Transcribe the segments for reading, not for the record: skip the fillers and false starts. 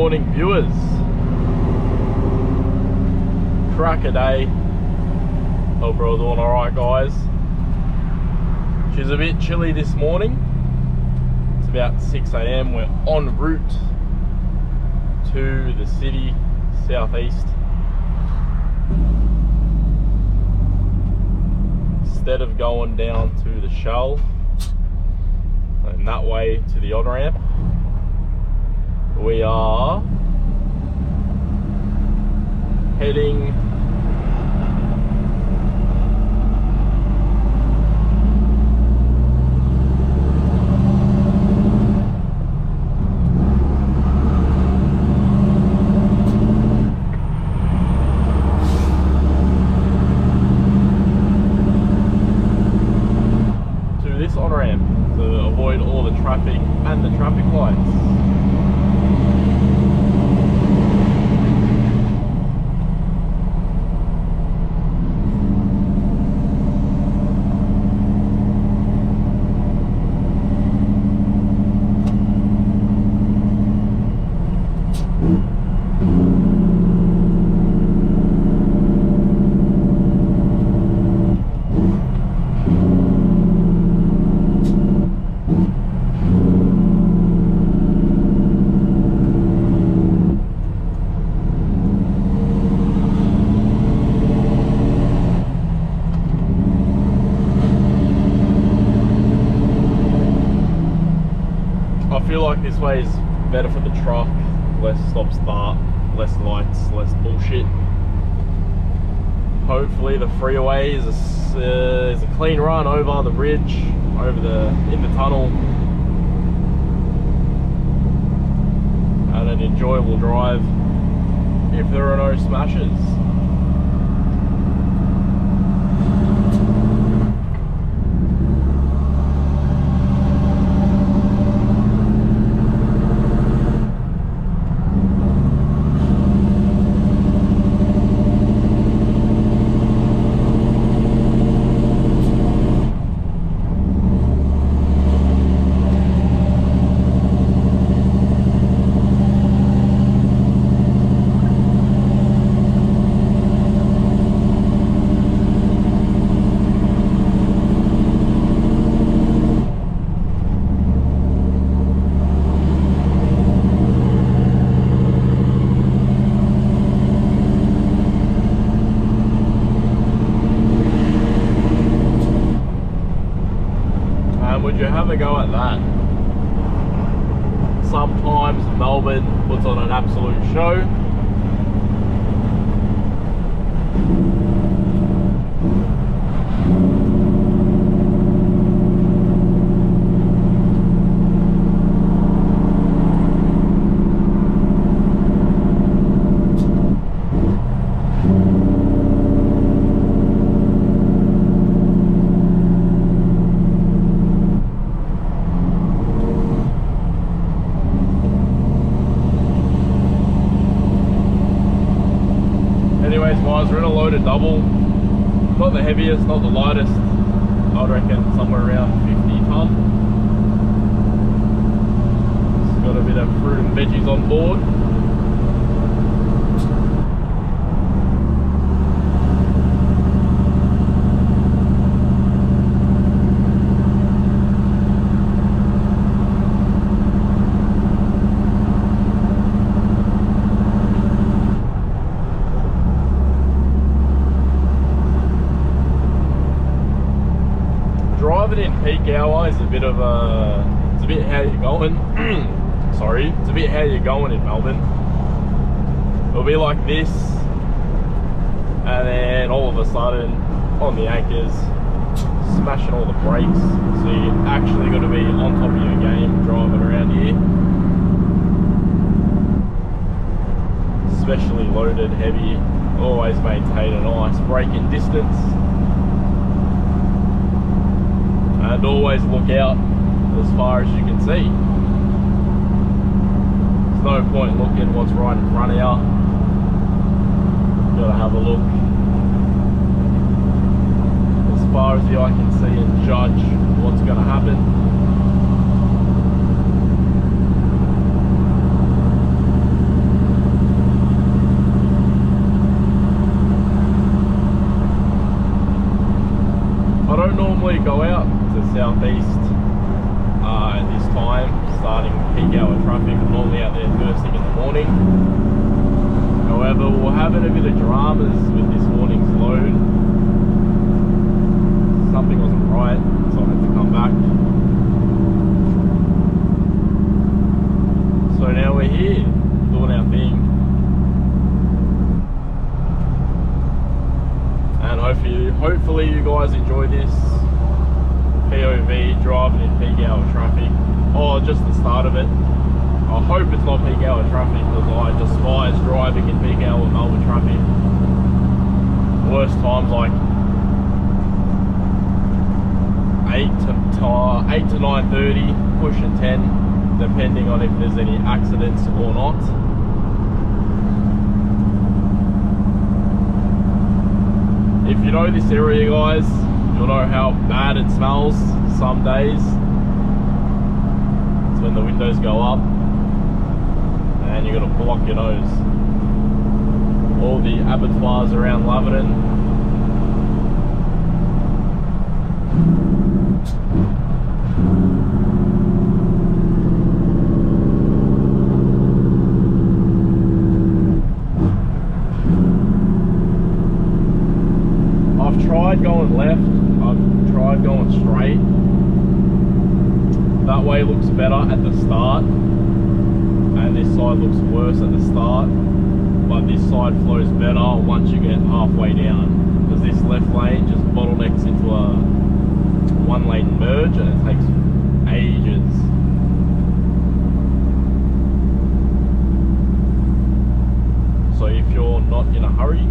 morning, viewers. Crack a day. Hope we're all doing alright, guys. She's a bit chilly this morning. It's about 6 AM. We're en route to the city, southeast. Instead of going down to the Shell and that way to the on-ramp, we are heading to this on-ramp to avoid all the traffic and the traffic lights. I feel like this way is better for the truck, less stop start, less lights, less bullshit. Hopefully the freeway is a clean run over the bridge, in the tunnel, and an enjoyable drive if there are no smashes. Would you have a go at that? Sometimes Melbourne puts on an absolute show. Anyways guys, we're in a loaded double. Not the heaviest, not the lightest. I'd reckon somewhere around 50 tonne. It's got a bit of fruit and veggies on board. Driving in peak hour is a bit of it's a bit how you're going. Sorry, it's a bit how you're going in Melbourne. It'll be like this, and then all of a sudden on the anchors, smashing all the brakes. So you're actually got to be on top of your game driving around here, especially loaded, heavy. Always maintain a nice braking distance. And always look out as far as you can see. There's no point looking what's right in front of you. Gotta have a look as far as the eye can see and judge what's gonna happen. I don't normally go out to southeast at this time, starting peak hour traffic. I'm normally out there first thing in the morning. However, we're having a bit of dramas with this morning's load. Something wasn't right, so I had to come back. So now we're here, doing our thing. And hopefully you guys enjoy this POV, driving in peak hour traffic. Oh, just the start of it. I hope it's not peak hour traffic, because I despise driving in peak hour Melbourne traffic. Worst times like 8 to 9:30, pushing 10, depending on if there's any accidents or not. If you know this area, guys, you'll know how bad it smells some days. It's when the windows go up and you gotta block your nose. All the abattoirs around Laverton. I've tried going left, I've tried going straight. That way looks better at the start, and this side looks worse at the start, but this side flows better once you get halfway down, because this left lane just bottlenecks into a one lane merge and it takes ages. So if you're not in a hurry,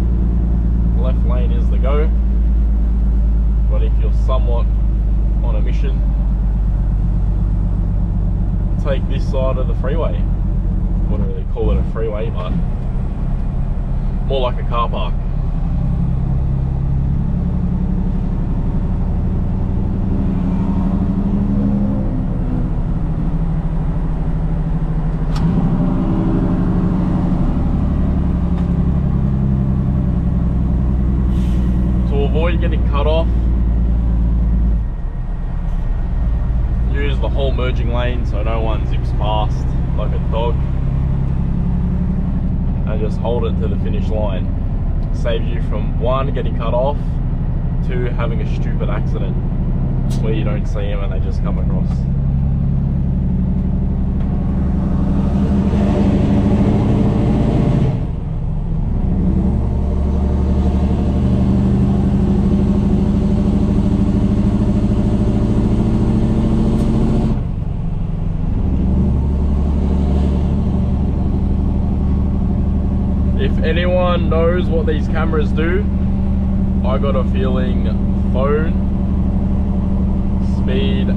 left lane is the go. But if you're somewhat on a mission, take this side of the freeway. Wouldn't really call it a freeway, but more like a car park. To avoid getting cut off, use the whole merging lane so no one zips past like a dog, and just hold it to the finish line. Saves you from 1, getting cut off, 2, having a stupid accident where you don't see them and they just come across. If anyone knows what these cameras do, I got a feeling phone, speed,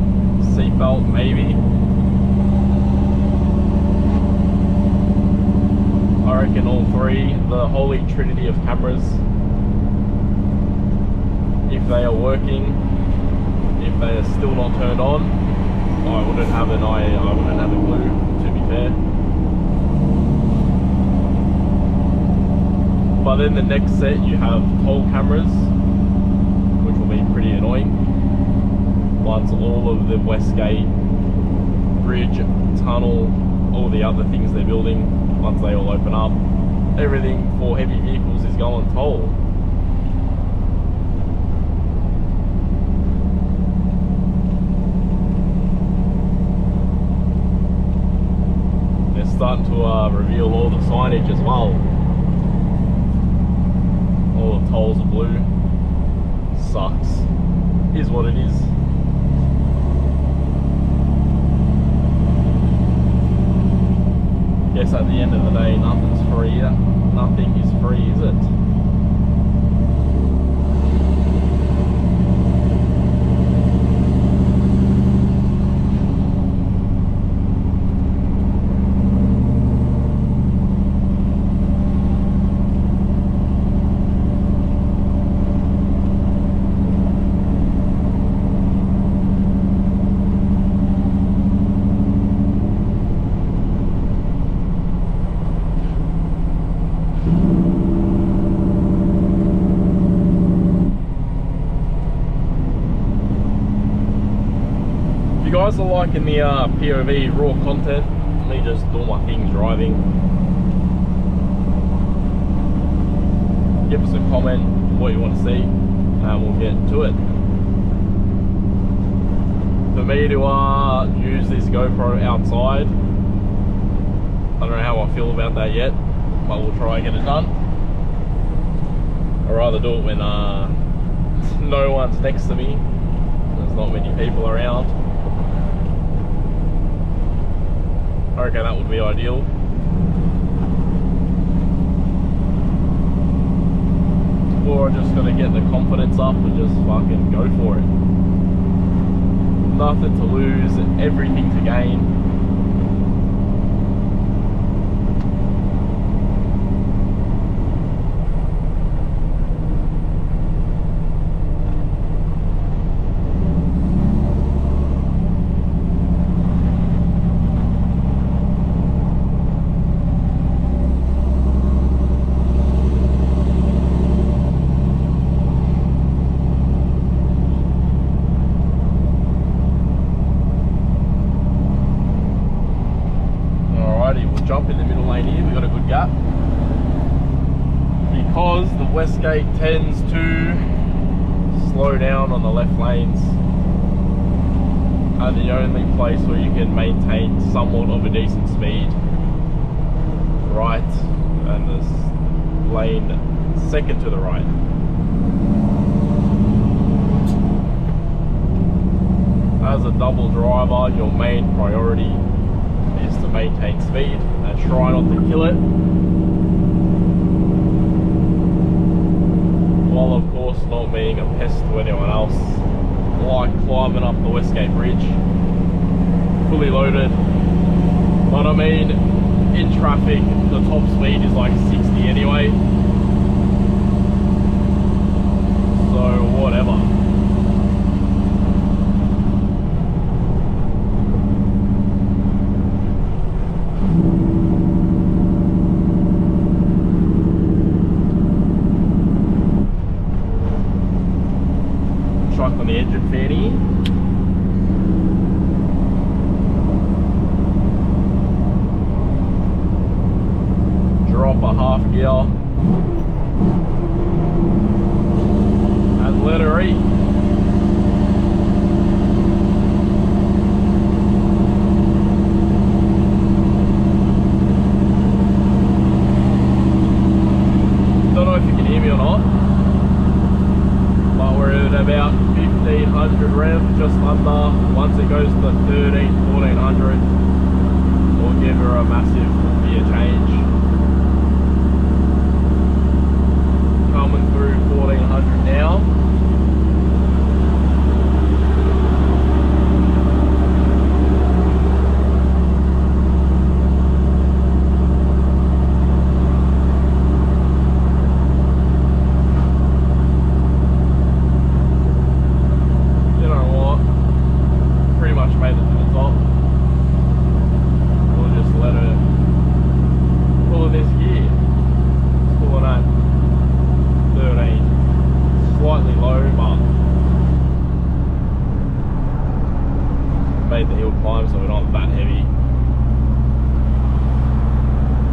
seatbelt maybe. I reckon all three, the holy trinity of cameras. If they are working, if they are still not turned on, I wouldn't have a clue, to be fair. But then the next set you have toll cameras, which will be pretty annoying. Once all of the Westgate, bridge, tunnel, all the other things they're building, once they all open up, everything for heavy vehicles is going toll. They're starting to reveal all the signage as well. All the tolls are blue. Sucks. Is what it is. Guess at the end of the day, nothing's free. Nothing is free, is it? guys are liking the POV raw content, me just doing my things driving, give us a comment what you want to see and we'll get to it. For me to use this GoPro outside, I don't know how I feel about that yet, but we'll try and get it done. I'd rather do it when no one's next to me, there's not many people around. I reckon that would be ideal. Or I just gotta get the confidence up and just fucking go for it. Nothing to lose, everything to gain. Jump in the middle lane here, we've got a good gap. Because the Westgate tends to slow down on the left lanes, and the only place where you can maintain somewhat of a decent speed, right, and this lane second to the right. As a double driver, your main priority is to maintain speed and try not to kill it, while of course not being a pest to anyone else, like climbing up the Westgate Bridge fully loaded. But I mean, in traffic the top speed is like 60 anyway, so whatever. On the engine fanny. Drop a half gear and let her eat. Don't know if you can hear me or not, but we're at about 1500 rev, just under. Once it goes to 1400, we'll give her a massive gear change. Coming through 1400 now. Made the hill climb so we're not that heavy.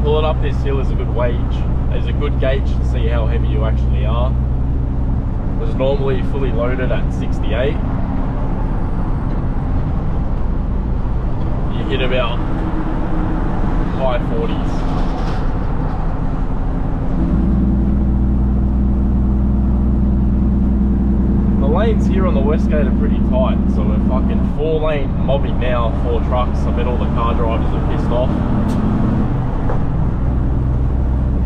Pulling up this hill is a good gauge to see how heavy you actually are. It was normally fully loaded at 68. You hit about high 40s. The lanes here on the Westgate are pretty tight, so we're fucking 4-lane mobbing now, 4 trucks. I bet all the car drivers are pissed off,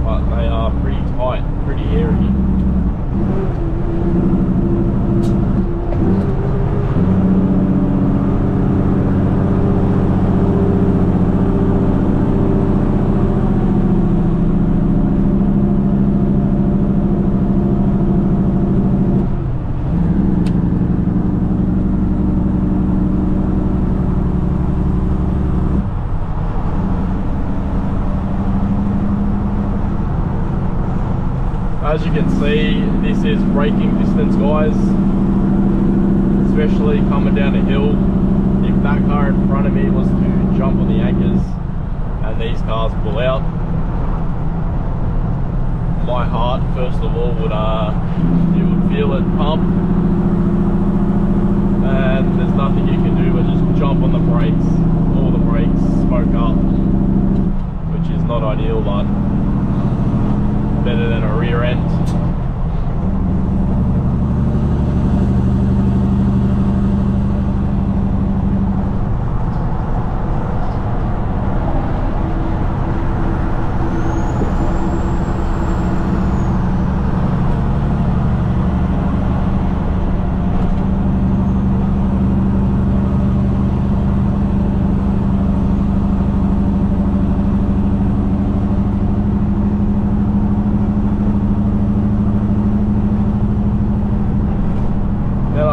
but they are pretty tight, pretty hairy. As you can see, this is braking distance, guys, especially coming down a hill. You that car in front of me was to jump on the anchors and these cars pull out, my heart first of all would feel it pump, and there's nothing you can do but just jump on the brakes. All the brakes smoke up, which is not ideal, but better than a rear end.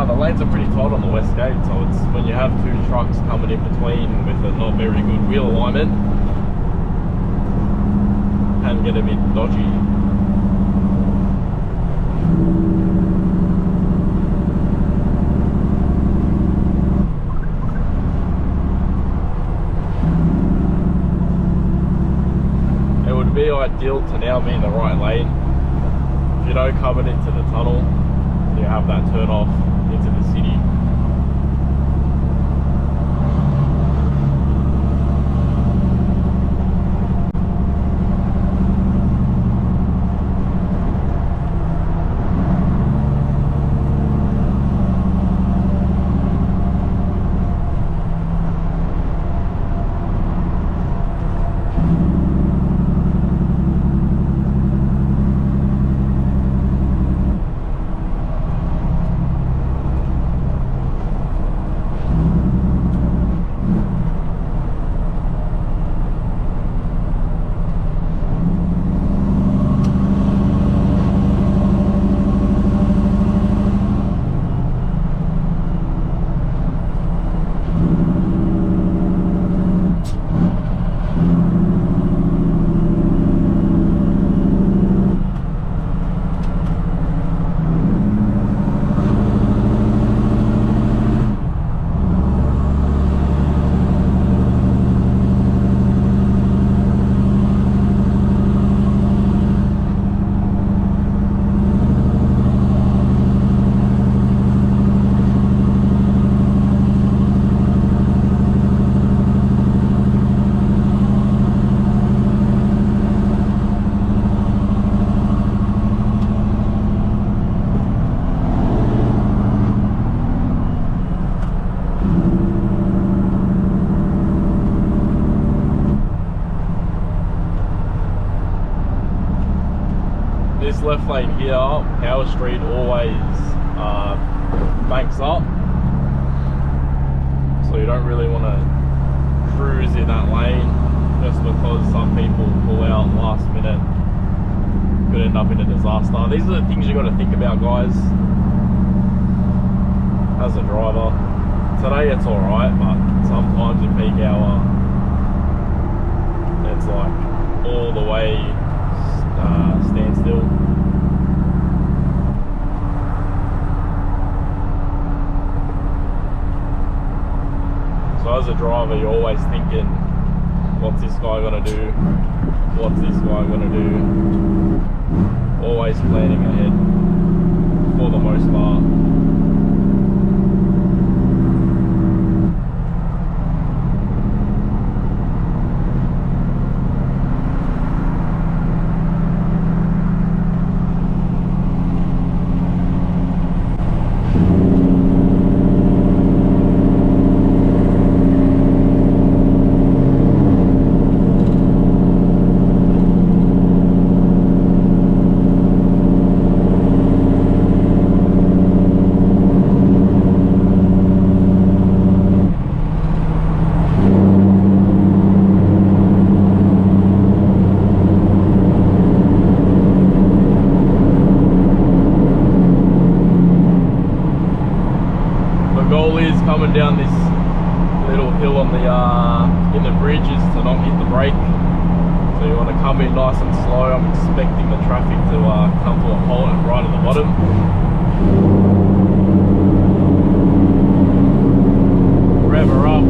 The lanes are pretty tight on the Westgate, so it's when you have two trucks coming in between with a not very good wheel alignment, can get a bit dodgy. It would be ideal to now be in the right lane. If you don't come into the tunnel, you have that turn off into the city. This left lane here, Power Street always banks up, so you don't really want to cruise in that lane just because some people pull out last minute, could end up in a disaster. These are the things you got to think about, guys, as a driver. Today it's alright, but sometimes in peak hour it's like all the way standstill. So as a driver, you're always thinking, what's this guy gonna do? What's this guy gonna do? Always planning ahead for the most part. Coming down this little hill on the in the bridge is to not hit the brake. So you want to come in nice and slow. I'm expecting the traffic to come to a halt right at the bottom. Rev her up.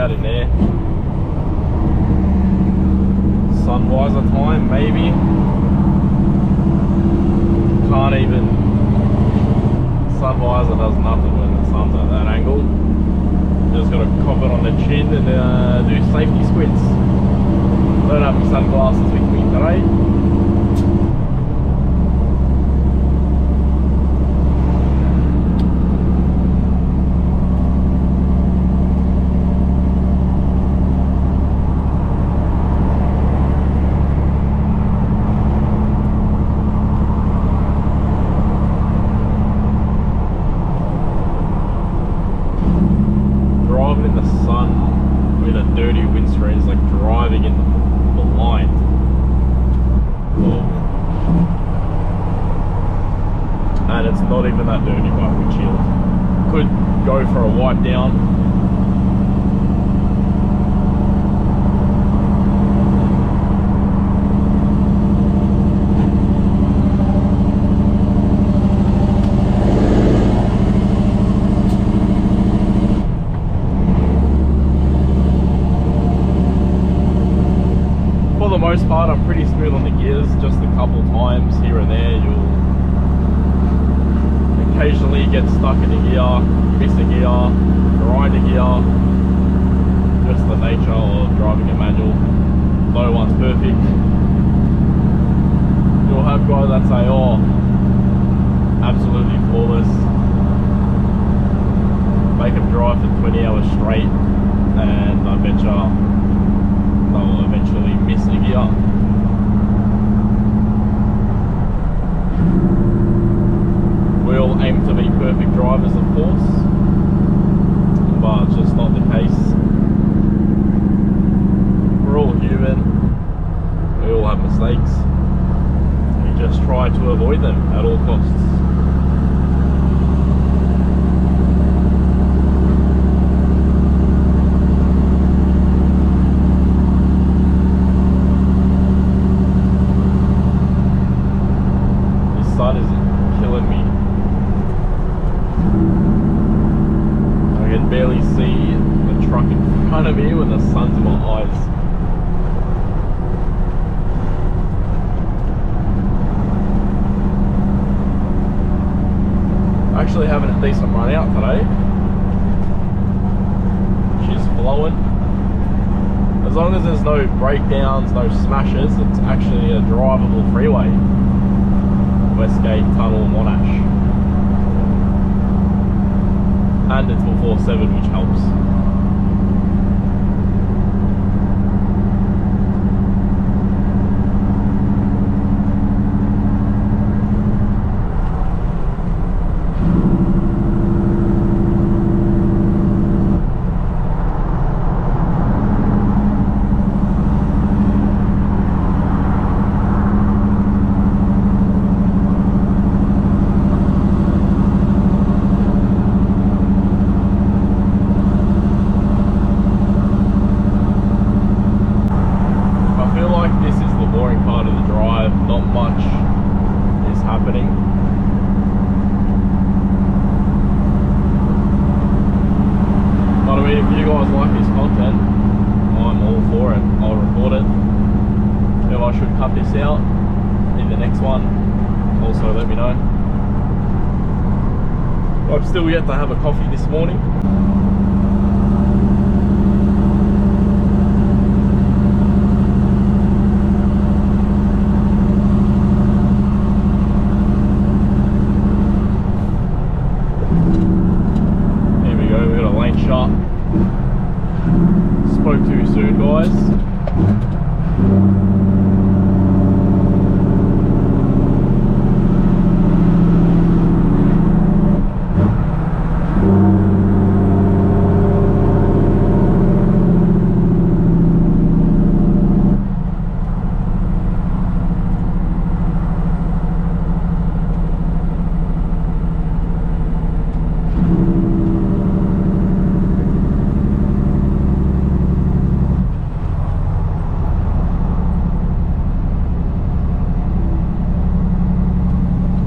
out in there. Sun visor time, maybe. Can't even. Sun visor does nothing when the sun's at that angle. Just gotta cop it on the chin and do safety squints. Don't have my sunglasses with me today. Driving in the sun with a dirty windscreen is like driving in the blind. Whoa. And it's not even that dirty by windshield. Could go for a wipe down. For the most part, I'm pretty smooth on the gears. Just a couple times here and there, you'll occasionally get stuck in a gear, miss a gear, grind a gear. Just the nature of driving a manual. No one's perfect. You'll have guys that say, oh, absolutely flawless. Make them drive for 20 hours straight, and I bet you they'll eventually miss a gear. We'll aim to be perfect drivers, of course, but it's just not the case. We're all human, we all have mistakes. We just try to avoid them at all costs. Sun is killing me. I can barely see the truck in front of me when the sun's in my eyes. Actually having a decent run out today. She's flowing. As long as there's no breakdowns, no smashes, it's actually a drivable freeway. Westgate Tunnel, Monash, and it's 447, which helps. If you guys like this content, I'm all for it. I'll record it. If I should cut this out in the next one, also let me know. I've still yet to have a coffee this morning. Here we go, we got a lane shot. Spoke too soon, guys.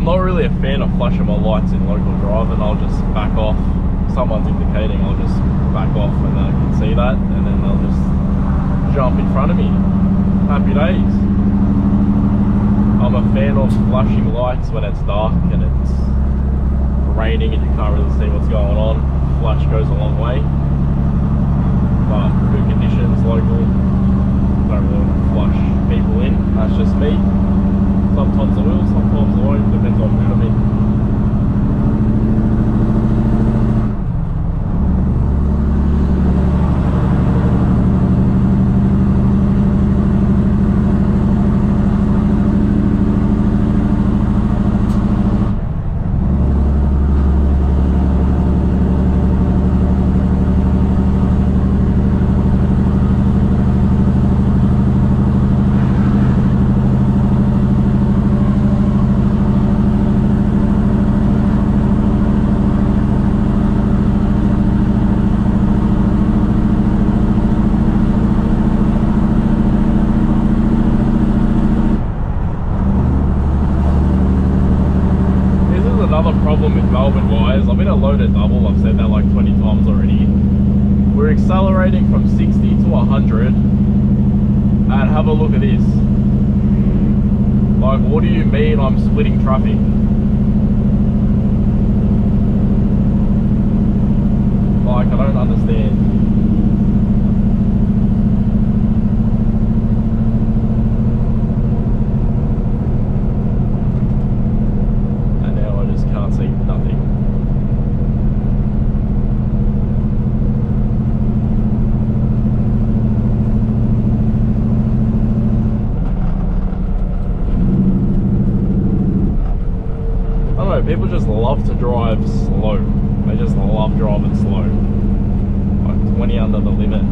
Not really a fan of flashing my lights in local driving. I'll just back off someone's indicating, I'll just back off and then I can see that, and then they'll just jump in front of me. Happy days. I'm a fan of flashing lights when it's dark and it's raining and you can't really see what's going on. Flash goes a long way. But good conditions, local, don't really want to flush people in. That's just me. Sometimes I will, sometimes I won't, depends on who I'm in. Problem with Melbourne wise, I'm in a loaded double, I've said that like 20 times already. We're accelerating from 60 to 100 and have a look at this. Like, what do you mean I'm splitting traffic? Like, I don't understand. People just love to drive slow. They just love driving slow. Like 20 under the limit.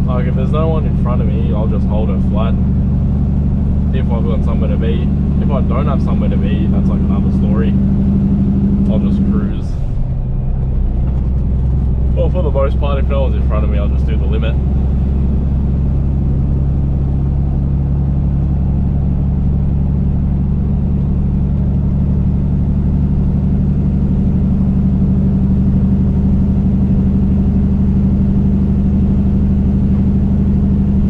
Like if there's no one in front of me, I'll just hold it flat. If I've got somewhere to be. If I don't have somewhere to be, that's like another story. I'll just cruise. Well, for the most part, if no one's in front of me, I'll just do the limit.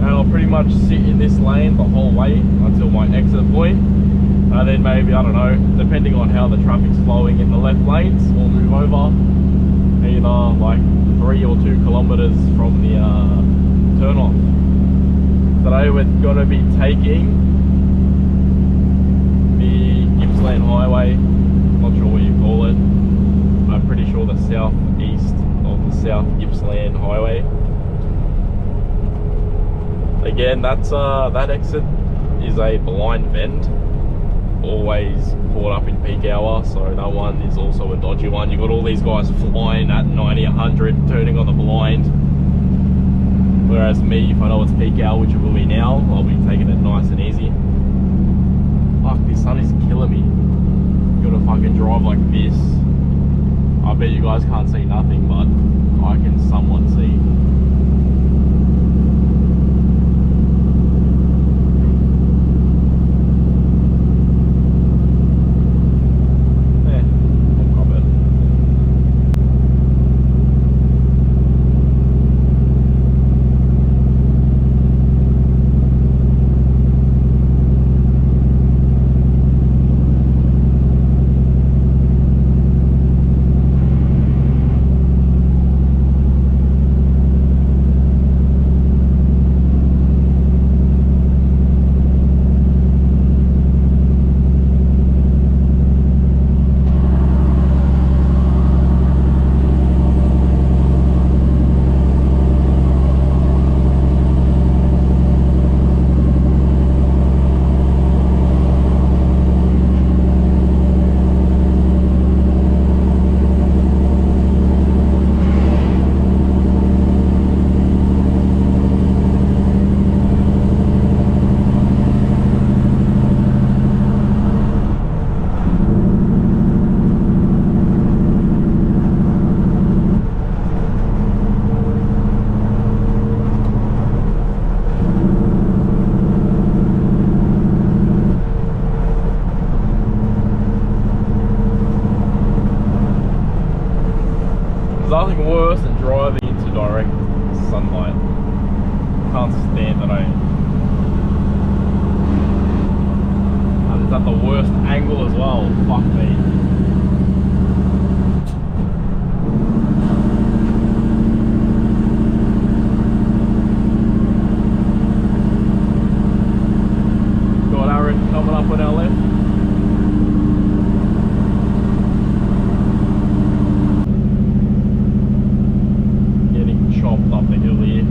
And I'll pretty much sit in this lane the whole way until my exit point. And then maybe, I don't know, depending on how the traffic's flowing in the left lanes, we'll move over. Either like 3 or 2 kilometers from the turn off. Today we're going to be taking the Gippsland Highway, not sure what you call it. I'm pretty sure the southeast of the South Gippsland Highway. Again, that's that exit is a blind bend, always caught up in peak hour, so that one is also a dodgy one. You got all these guys flying at 90, 100, turning on the blind. Whereas me, if I know it's peak hour, which it will be now, I'll be taking it nice and easy. Fuck, this sun is killing me. You gotta fucking drive like this. I bet you guys can't see nothing, but I can somewhat see. stand today. And it's at the worst angle as well. Fuck me. Got Aaron coming up on our left. Chopped up the hill here.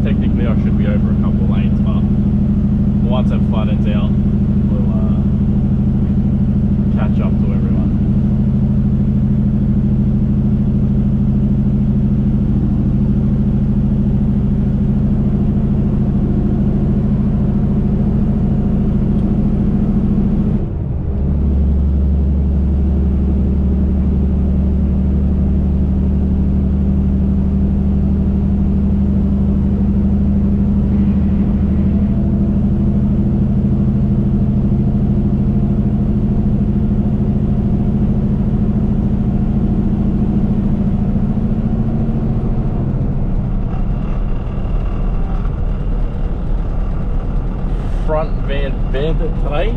Technically I should be over a couple of lanes, but once it flattens out we'll catch up to everyone. Front van bandit today.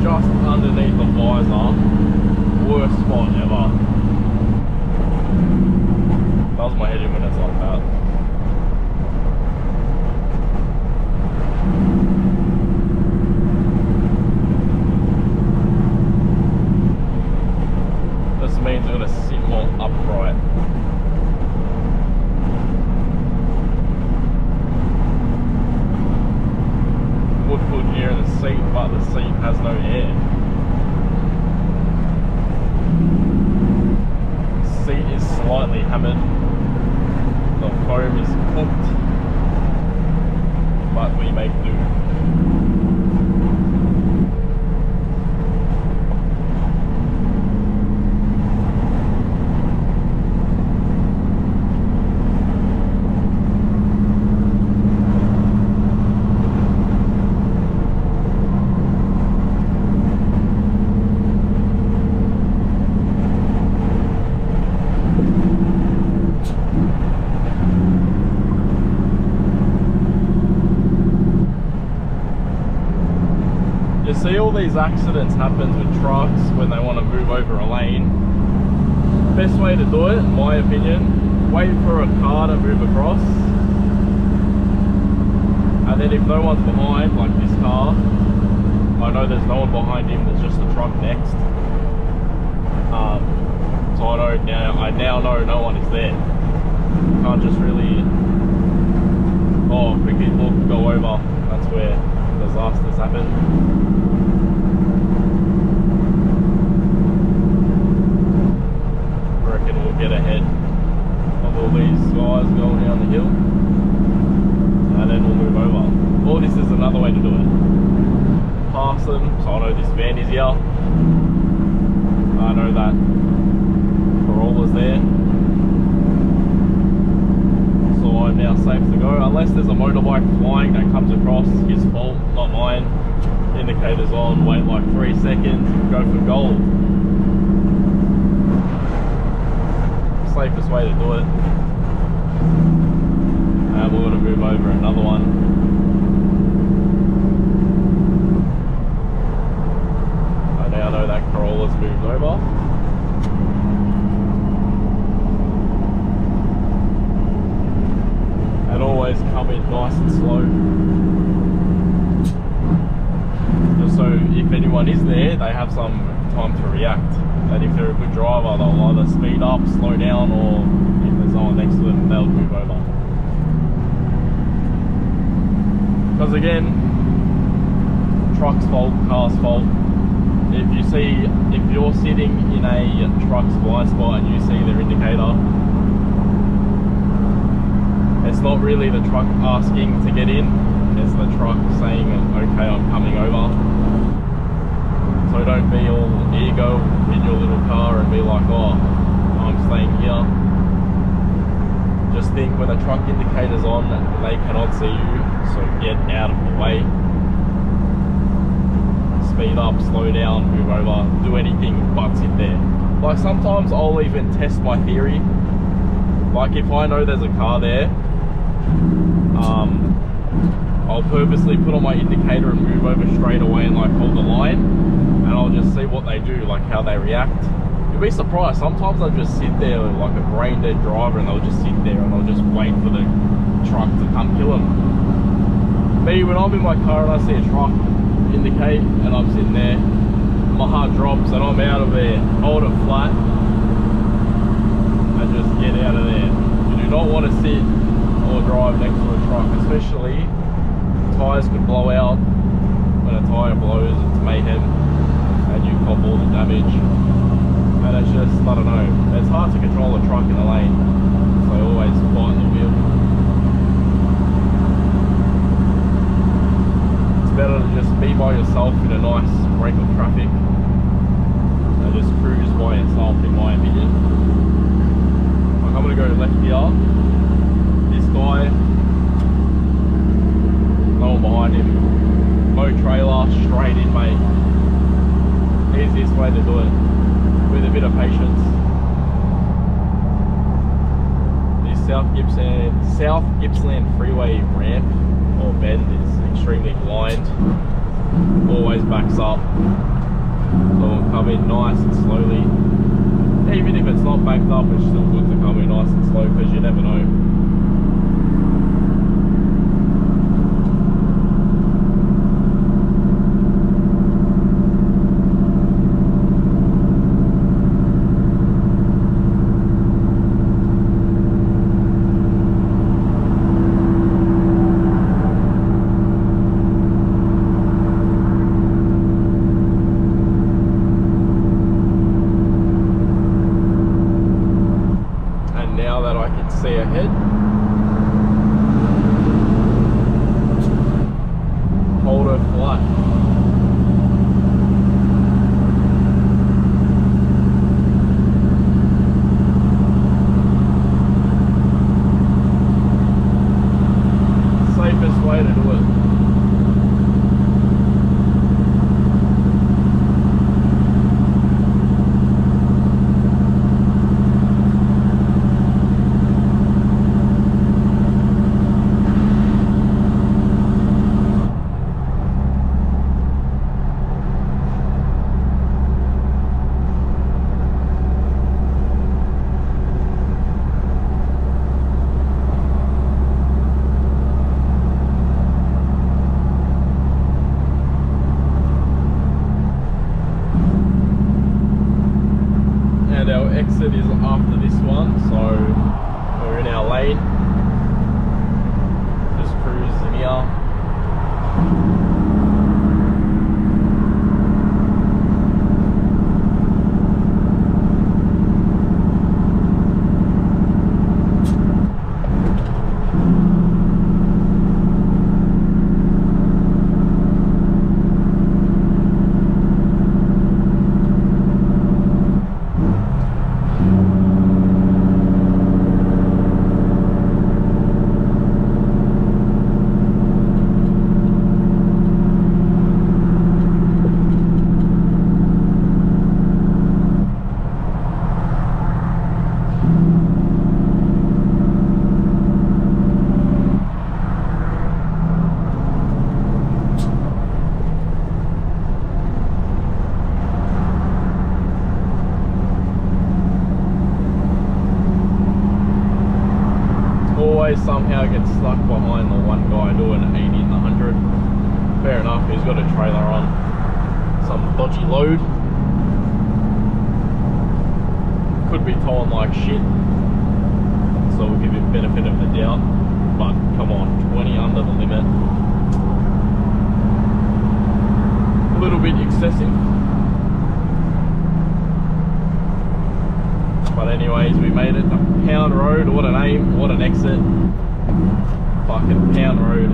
Just underneath the visor, worst spot ever. Does my head in when it's like that. This means I'm going to sit more upright. Would put air in the seat, but the seat has no air. Seat is slightly hammered. The foam is cooked, but we make do. See, all these accidents happen with trucks when they want to move over a lane. Best way to do it, in my opinion, wait for a car to move across, and then if no one's behind, like this car, I know there's no one behind him, there's just a truck next. So I now know no one is there. Can't just really, quickly look, go over. That's where disasters happen. We'll get ahead of all these guys going down the hill. and then we'll move over. Or this is another way to do it. Pass them, so I know this van is here. I know that Corolla's there. So I'm now safe to go, unless there's a motorbike flying that comes across, his fault, not mine. Indicators on, wait like 3 seconds, go for gold. Safest way to do it. And we're going to move over another one. I now know that Corolla's moved over. And always come in nice and slow. Just so if anyone is there, they have some time to react. And if they're a good driver, they'll either speed up, slow down, or if there's no one next to them, they'll move over. Because again, truck's fault, car's fault. If you're sitting in a truck's blind spot and you see their indicator, it's not really the truck asking to get in, it's the truck saying, okay, I'm coming over. So don't be all ego in your little car and be like, oh, I'm staying here. Just think when the truck indicator's on, they cannot see you, so get out of the way. Speed up, slow down, move over, do anything but sit there. Like sometimes I'll even test my theory. Like if I know there's a car there, I'll purposely put on my indicator and move over straight away and like hold the line, and I'll just see what they do, like how they react. You'll be surprised, sometimes they'll just sit there like a brain dead driver and they'll just sit there and they'll just wait for the truck to come kill them. Me, when I'm in my car and I see a truck indicate and I'm sitting there, my heart drops and I'm out of there. Hold it flat and just get out of there. You do not want to sit or drive next to a truck, especially tyres could blow out. When a tyre blows, it's mayhem and you cop all the damage. And it's just, I don't know, it's hard to control a truck in a lane, so always fight the wheel. It's better to just be by yourself in a nice break of traffic and just cruise by yourself, in my opinion. Like I'm gonna go left here. This guy, no one behind him, no trailer, straight in, mate. Easiest way to do it, with a bit of patience. This South Gippsland Freeway ramp or bend is extremely blind, always backs up, so we'll come in nice and slowly. Even if it's not backed up, it's still good to come in nice and slow because you never know. See ahead, hold her flat. Safest way to do it. Our exit is after this one, so we're in our lane. Just cruising here. behind the one guy doing 80 and 100. Fair enough, he's got a trailer on some dodgy load. Could be towing like shit, so we'll give him benefit of the doubt. But come on, 20 under the limit. A little bit excessive. But anyways, we made it to Pound Road. What a name, what an exit. Fucking Pound Road.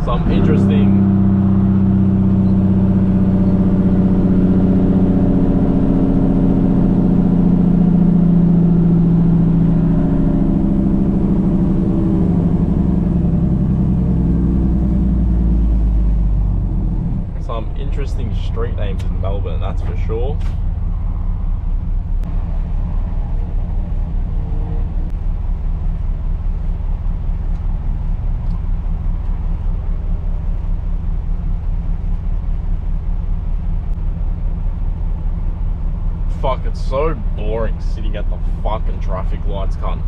Some interesting street names in Melbourne, that's for sure. Fuck, it's so boring sitting at the fucking traffic lights, cunt.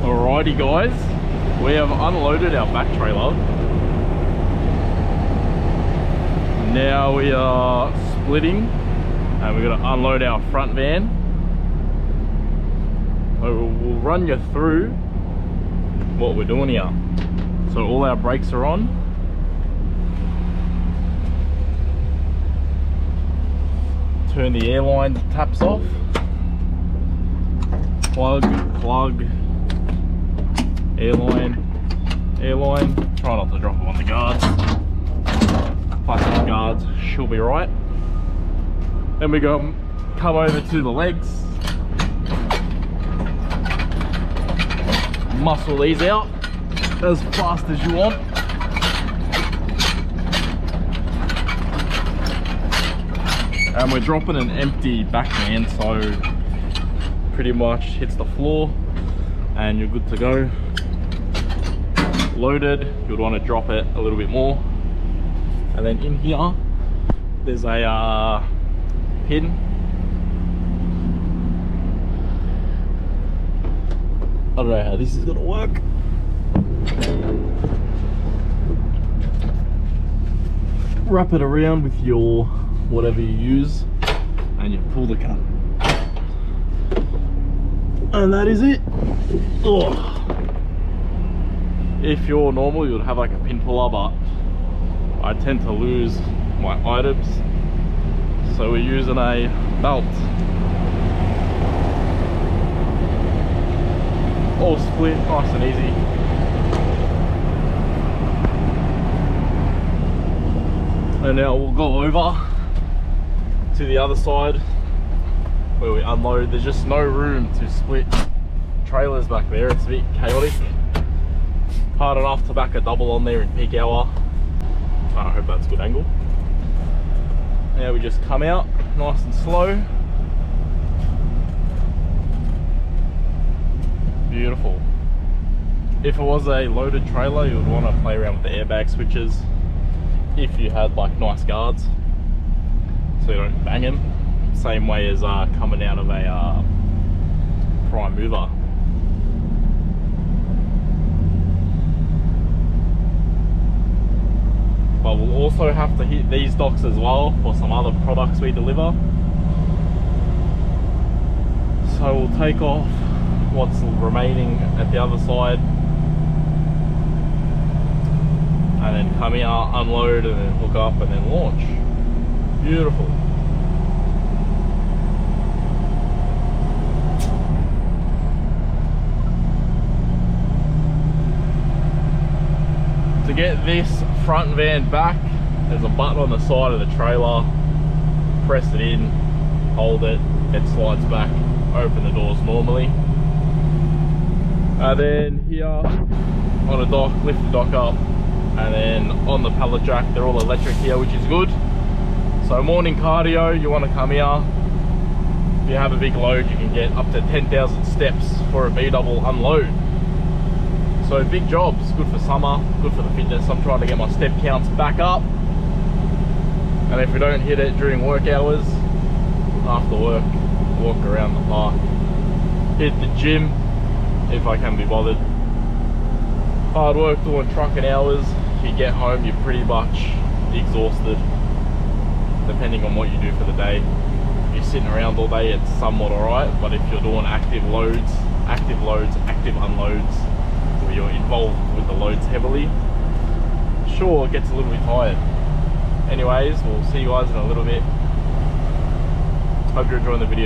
Alrighty guys, we have unloaded our back trailer. Now we are splitting and we're going to unload our front van. So we'll run you through what we're doing here. So all our brakes are on. Turn the airline taps off. Plug, airline. Try not to drop them on the guards. Plastic guards, she'll be right. Then we come over to the legs. Muscle these out as fast as you want. And we're dropping an empty back van, so pretty much hits the floor and you're good to go. Loaded, you'd want to drop it a little bit more. And then in here there's a pin. I don't know how this is gonna work. Wrap it around with your whatever you use and you pull the cut. And that is it. Oh. If you're normal, you'd have like a pin puller, but I tend to lose my items, so we're using a belt. All split, nice and easy. And now we'll go over to the other side where we unload. There's just no room to split trailers back there, it's a bit chaotic. Hard enough to back a double on there in peak hour. I hope that's a good angle. Now we just come out nice and slow, If it was a loaded trailer, you would want to play around with the airbag switches if you had like nice guards, so you don't bang them. Same way as coming out of a prime mover. But we'll also have to hit these docks as well for some other products we deliver. So we'll take off what's remaining at the other side, and then come here, unload, and then hook up, and then launch. Beautiful. To get this front van back, there's a button on the side of the trailer. Press it in, hold it, it slides back, open the doors normally. And then here on the dock, lift the dock up, and then on the pallet jack, they're all electric here, which is good. So morning cardio, you want to come here. If you have a big load, you can get up to 10,000 steps for a B-double unload. So big jobs, good for summer, good for the fitness. I'm trying to get my step counts back up. And if we don't hit it during work hours, after work, walk around the park, hit the gym if I can be bothered. Hard work doing trucking hours, you get home, you're pretty much exhausted, depending on what you do for the day. If you're sitting around all day, it's somewhat alright, but if you're doing active loads, active unloads, where you're involved with the loads heavily, sure, it gets a little bit tired. Anyways, we'll see you guys in a little bit. Hope you're enjoying the video.